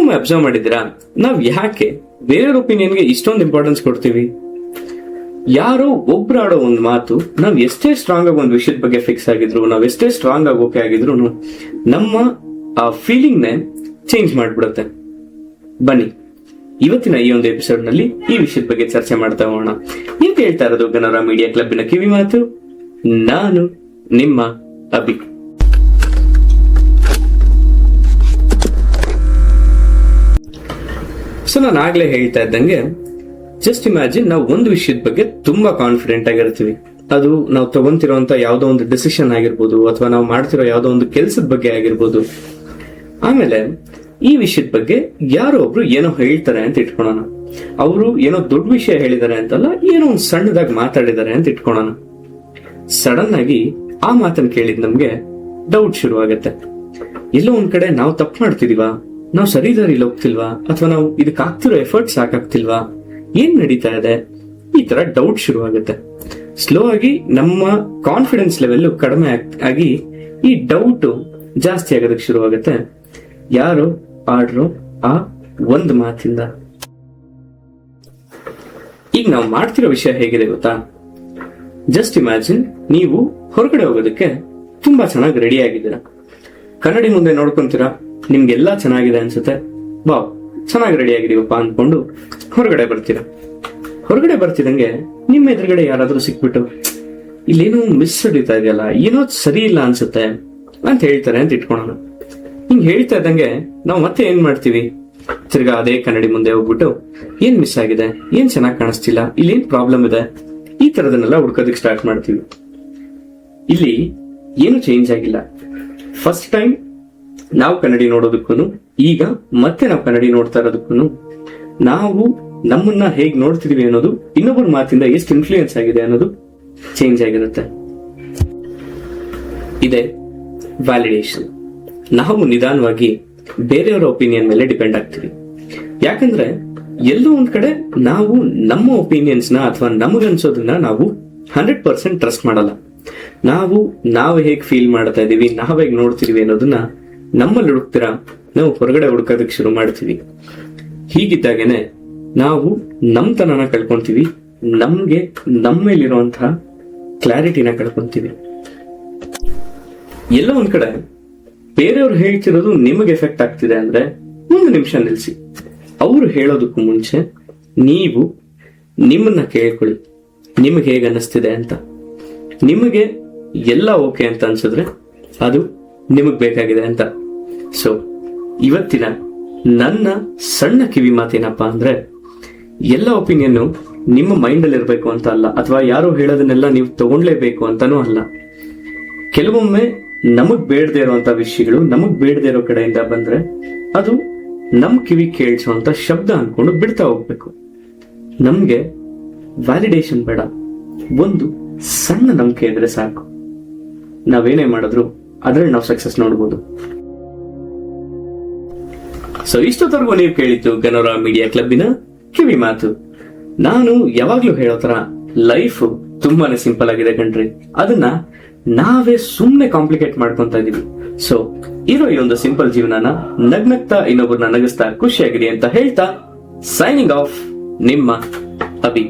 ಕೆಲವೊಮ್ಮೆ ಅಬ್ಸರ್ವ್ ಮಾಡಿದ್ದೀರಾ, ನಾವ್ ಯಾಕೆ ಬೇರೆಯವ್ರ ಒಪಿನಿಯನ್ಗೆ ಇಷ್ಟೊಂದು ಇಂಪಾರ್ಟೆನ್ಸ್ ಕೊಡ್ತೀವಿ? ಯಾರೋ ಒಬ್ರು ಆಡೋ ಒಂದು ಮಾತು ನಾವ್ ಎಷ್ಟೇ ಸ್ಟ್ರಾಂಗ್ ಆಗಿ ಒಂದು ವಿಷಯದ ಬಗ್ಗೆ ಫಿಕ್ಸ್ ಆಗಿದ್ರು, ನಾವ್ ಎಷ್ಟೇ ಸ್ಟ್ರಾಂಗ್ ಆಗಿ ಓಕೆ ಆಗಿದ್ರು ನಮ್ಮ ಆ ಫೀಲಿಂಗ್ ನೇ ಚೇಂಜ್ ಮಾಡ್ಬಿಡುತ್ತೆ. ಬನ್ನಿ ಇವತ್ತಿನ ಈ ಒಂದು ಎಪಿಸೋಡ್ ನಲ್ಲಿ ಈ ವಿಷಯದ ಬಗ್ಗೆ ಚರ್ಚೆ ಮಾಡ್ತಾ ಹೋಗೋಣ. ನೀವು ಕೇಳ್ತಾ ಇರೋದು ಗನೋರಾ ಮೀಡಿಯಾ ಕ್ಲಬ್ಬಿನ ಕಿವಿ ಮಾತು. ನಾನು ನಿಮ್ಮ ಅಭಿ. ಸೊ ನಾನು ಆಗ್ಲೇ ಹೇಳ್ತಾ ಇದ್ದಂಗೆ, ಜಸ್ಟ್ ಇಮ್ಯಾಜಿನ್ ನಾವು ಒಂದು ವಿಷಯದ ಬಗ್ಗೆ ತುಂಬಾ ಕಾನ್ಫಿಡೆಂಟ್ ಆಗಿರ್ತೀವಿ. ಅದು ನಾವು ತಗೊಂತಿರೋಂತ ಯಾವ್ದೋ ಒಂದು ಡಿಸಿಷನ್ ಆಗಿರ್ಬೋದು, ಅಥವಾ ನಾವು ಮಾಡ್ತಿರೋ ಯಾವ್ದೋ ಒಂದು ಕೆಲಸದ ಬಗ್ಗೆ ಆಗಿರ್ಬೋದು. ಆಮೇಲೆ ಈ ವಿಷಯದ ಬಗ್ಗೆ ಯಾರೋ ಒಬ್ರು ಏನೋ ಹೇಳ್ತಾರೆ ಅಂತ ಇಟ್ಕೊಳ್ಳೋಣ. ಅವರು ಏನೋ ದೊಡ್ಡ ವಿಷಯ ಹೇಳಿದ್ದಾರೆ ಅಂತಲ್ಲ, ಏನೋ ಒಂದು ಸಣ್ಣದಾಗಿ ಮಾತಾಡಿದ್ದಾರೆ ಅಂತ ಇಟ್ಕೊಳ್ಳೋಣ. ಸಡನ್ ಆಗಿ ಆ ಮಾತನ್ನ ಕೇಳಿದ್ ನಮ್ಗೆ ಡೌಟ್ ಶುರು ಆಗತ್ತೆ. ಎಲ್ಲೋ ಒಂದ್ ಕಡೆ ನಾವು ತಪ್ಪು ಮಾಡ್ತಿದೀವಾ, ನಾವು ಸರಿ ದಾರಿಲಿ ಹೋಗ್ತಿಲ್ವಾ, ಅಥವಾ ನಾವು ಇದಕ್ಕೆ ಆಗ್ತಿರೋ ಎಫರ್ಟ್ಸ್ ಸಾಕಾಗ್ತಿಲ್ವಾ, ಏನ್ ನಡೀತಾ ಇದೆ, ಈ ತರ ಡೌಟ್ ಶುರು ಆಗುತ್ತೆ. ಸ್ಲೋ ಆಗಿ ನಮ್ಮ ಕಾನ್ಫಿಡೆನ್ಸ್ ಲೆವೆಲ್ ಕಡಿಮೆ ಆಗಿ ಈ ಡೌಟ್ ಜಾಸ್ತಿ ಆಗೋದಕ್ಕೆ ಶುರು ಆಗುತ್ತೆ. ಯಾರು ಆಡ್ರೋ ಆ ಒಂದು ಮಾತಿಂದ. ಈಗ ನಾವು ಮಾಡ್ತಿರೋ ವಿಷಯ ಹೇಗಿದೆ ಗೊತ್ತಾ? ಜಸ್ಟ್ ಇಮ್ಯಾಜಿನ್, ನೀವು ಹೊರಗಡೆ ಹೋಗೋದಕ್ಕೆ ತುಂಬಾ ಚೆನ್ನಾಗಿ ರೆಡಿ ಆಗಿದ್ದೀರಾ. ಕನ್ನಡಿ ಮುಂದೆ ನೋಡ್ಕೊಂತೀರಾ, ನಿಮ್ಗೆಲ್ಲಾ ಚೆನ್ನಾಗಿದೆ ಅನ್ಸುತ್ತೆ. ವಾವ್, ಚೆನ್ನಾಗಿ ರೆಡಿ ಆಗಿದೀವಪ್ಪ ಅನ್ಕೊಂಡು ಹೊರಗಡೆ ಬರ್ತೀರಾ. ಹೊರಗಡೆ ಬರ್ತಿದಂಗೆ ನಿಮ್ಮ ಎದುರುಗಡೆ ಯಾರಾದ್ರೂ ಸಿಕ್ಬಿಟ್ಟು, ಇಲ್ಲೇನೋ ಮಿಸ್ ಹಿಡಿತಾ ಇದೆಯಲ್ಲ, ಏನೋ ಸರಿ ಇಲ್ಲ ಅನ್ಸುತ್ತೆ ಅಂತ ಹೇಳ್ತಾರೆ ಅಂತ ಇಟ್ಕೊಳ್ಳೋಣ. ಹಿಂಗ್ ಹೇಳ್ತಾ ಇದ್ದಂಗೆ ನಾವು ಮತ್ತೆ ಏನ್ ಮಾಡ್ತೀವಿ, ತಿರ್ಗಾ ಅದೇ ಕನ್ನಡಿ ಮುಂದೆ ಹೋಗ್ಬಿಟ್ಟು ಏನ್ ಮಿಸ್ ಆಗಿದೆ, ಏನ್ ಚೆನ್ನಾಗಿ ಕಾಣಿಸ್ತಿಲ್ಲ, ಇಲ್ಲೇನ್ ಪ್ರಾಬ್ಲಮ್ ಇದೆ, ಈ ತರದನ್ನೆಲ್ಲ ಹುಡ್ಕೋದಕ್ಕೆ ಸ್ಟಾರ್ಟ್ ಮಾಡ್ತೀವಿ. ಇಲ್ಲಿ ಏನು ಚೇಂಜ್ ಆಗಿಲ್ಲ. ಫಸ್ಟ್ ಟೈಮ್ ನಾವು ಕನ್ನಡಿ ನೋಡೋದಕ್ಕೂ ಈಗ ಮತ್ತೆ ನಾವು ಕನ್ನಡಿ ನೋಡ್ತಾ ಇರೋದಕ್ಕೂ ನಾವು ನಮ್ಮನ್ನ ಹೇಗ್ ನೋಡ್ತಿದೀವಿ ಅನ್ನೋದು, ಇನ್ನೊಬ್ಬರ ಮಾತಿಂದ ಎಷ್ಟು ಇನ್ಫ್ಲೂಯೆನ್ಸ್ ಆಗಿದೆ ಅನ್ನೋದು ಚೇಂಜ್ ಆಗಿರುತ್ತೆ. ಇದೆ ವ್ಯಾಲಿಡೇಷನ್. ನಾವು ನಿಧಾನವಾಗಿ ಬೇರೆಯವರ ಒಪಿನಿಯನ್ ಮೇಲೆ ಡಿಪೆಂಡ್ ಆಗ್ತೀವಿ. ಯಾಕಂದ್ರೆ ಎಲ್ಲೋ ಒಂದ್ ಕಡೆ ನಾವು ನಮ್ಮ ಒಪಿನಿಯನ್ಸ್ ನ ಅಥವಾ ನಮಗನ್ಸೋದನ್ನ ನಾವು 100% ಟ್ರಸ್ಟ್ ಮಾಡಲ್ಲ. ನಾವು ಹೇಗ್ ಫೀಲ್ ಮಾಡ್ತಾ ಇದೀವಿ, ನಾವ್ ಹೇಗ್ ನೋಡ್ತಿದೀವಿ ಅನ್ನೋದನ್ನ ನಮ್ಮಲ್ಲಿ ಹುಡುಕ್ತಿರಾ, ನಾವು ಹೊರಗಡೆ ಹುಡುಕೋದಕ್ಕೆ ಶುರು ಮಾಡ್ತೀವಿ. ಹೀಗಿದ್ದಾಗೇನೆ ನಾವು ನಮ್ತನನ ಕಳ್ಕೊಂತೀವಿ, ನಮ್ಗೆ ನಮ್ಮ ಮೇಲಿರುವಂತಹ ಕ್ಲಾರಿಟಿನ ಕಳ್ಕೊಂತೀವಿ. ಎಲ್ಲೋ ಒಂದ್ ಕಡೆ ಬೇರೆಯವ್ರು ಹೇಳ್ತಿರೋದು ನಿಮಗೆ ಎಫೆಕ್ಟ್ ಆಗ್ತಿದೆ ಅಂದ್ರೆ ಒಂದು ನಿಮಿಷ ನಿಲ್ಸಿ. ಅವರು ಹೇಳೋದಕ್ಕೂ ಮುಂಚೆ ನೀವು ನಿಮ್ಮನ್ನ ಕೇಳ್ಕೊಳ್ಳಿ, ನಿಮಗೆ ಹೇಗೆ ಅನ್ನಿಸ್ತಿದೆ ಅಂತ. ನಿಮಗೆ ಎಲ್ಲ ಓಕೆ ಅಂತ ಅನ್ಸಿದ್ರೆ ಅದು ನಿಮಗ್ ಬೇಕಾಗಿದೆ ಅಂತ. ಸೊ ಇವತ್ತಿನ ನನ್ನ ಸಣ್ಣ ಕಿವಿ ಮಾತೇನಪ್ಪಾ ಅಂದ್ರೆ, ಎಲ್ಲ ಒಪಿನಿಯನ್ ನಿಮ್ಮ ಮೈಂಡ್ ಅಲ್ಲಿ ಇರ್ಬೇಕು ಅಂತ ಅಲ್ಲ, ಅಥವಾ ಯಾರೋ ಹೇಳೋದನ್ನೆಲ್ಲ ನೀವು ತಗೊಂಡ್ಲೇಬೇಕು ಅಂತಾನೂ ಅಲ್ಲ. ಕೆಲವೊಮ್ಮೆ ನಮಗ್ ಬೇಡದೇ ಇರುವಂತ ವಿಷಯಗಳು ನಮಗ್ ಬೇಡದೇ ಇರೋ ಕಡೆಯಿಂದ ಬಂದ್ರೆ ಅದು ನಮ್ ಕಿವಿ ಕೇಳಿಸುವಂತ ಶಬ್ದ ಅನ್ಕೊಂಡು ಬಿಡ್ತಾ ಹೋಗ್ಬೇಕು. ನಮ್ಗೆ ವ್ಯಾಲಿಡೇಷನ್ ಬೇಡ, ಒಂದು ಸಣ್ಣ ನಂಬಿಕೆ ಇದ್ರೆ ಸಾಕು. ನಾವೇನೇ ಮಾಡಿದ್ರು ಅದ್ರಲ್ಲಿ ನಾವು ಸಕ್ಸಸ್ ನೋಡ್ಬೋದು. ಸೊ ಇಷ್ಟೊತ್ತರೆಗೂ ನೀವು ಕೇಳಿದ್ದು ಗನೋರಾ ಮೀಡಿಯಾ ಕ್ಲಬ್ಬಿನ ಕಿವಿ ಮಾತು. ನಾನು ಯಾವಾಗ್ಲೂ ಹೇಳೋ ತರ ಲೈಫ್ ತುಂಬಾನೇ ಸಿಂಪಲ್ ಆಗಿದೆ ಕಣ್ರಿ. ಅದನ್ನ ನಾವೇ ಸುಮ್ನೆ ಕಾಂಪ್ಲಿಕೇಟ್ ಮಾಡ್ಕೊಂತ ಇದೀವಿ. ಸೊ ಇರೋ ಈ ಒಂದು ಸಿಂಪಲ್ ಜೀವನನ ನಗ್ನಗ್ತಾ ಇನ್ನೊಬ್ಬರನ್ನ ನಗಿಸ್ತಾ ಖುಷಿಯಾಗಿರಿ ಅಂತ ಹೇಳ್ತಾ ಸೈನಿಂಗ್ ಆಫ್, ನಿಮ್ಮ ಅಭಿ.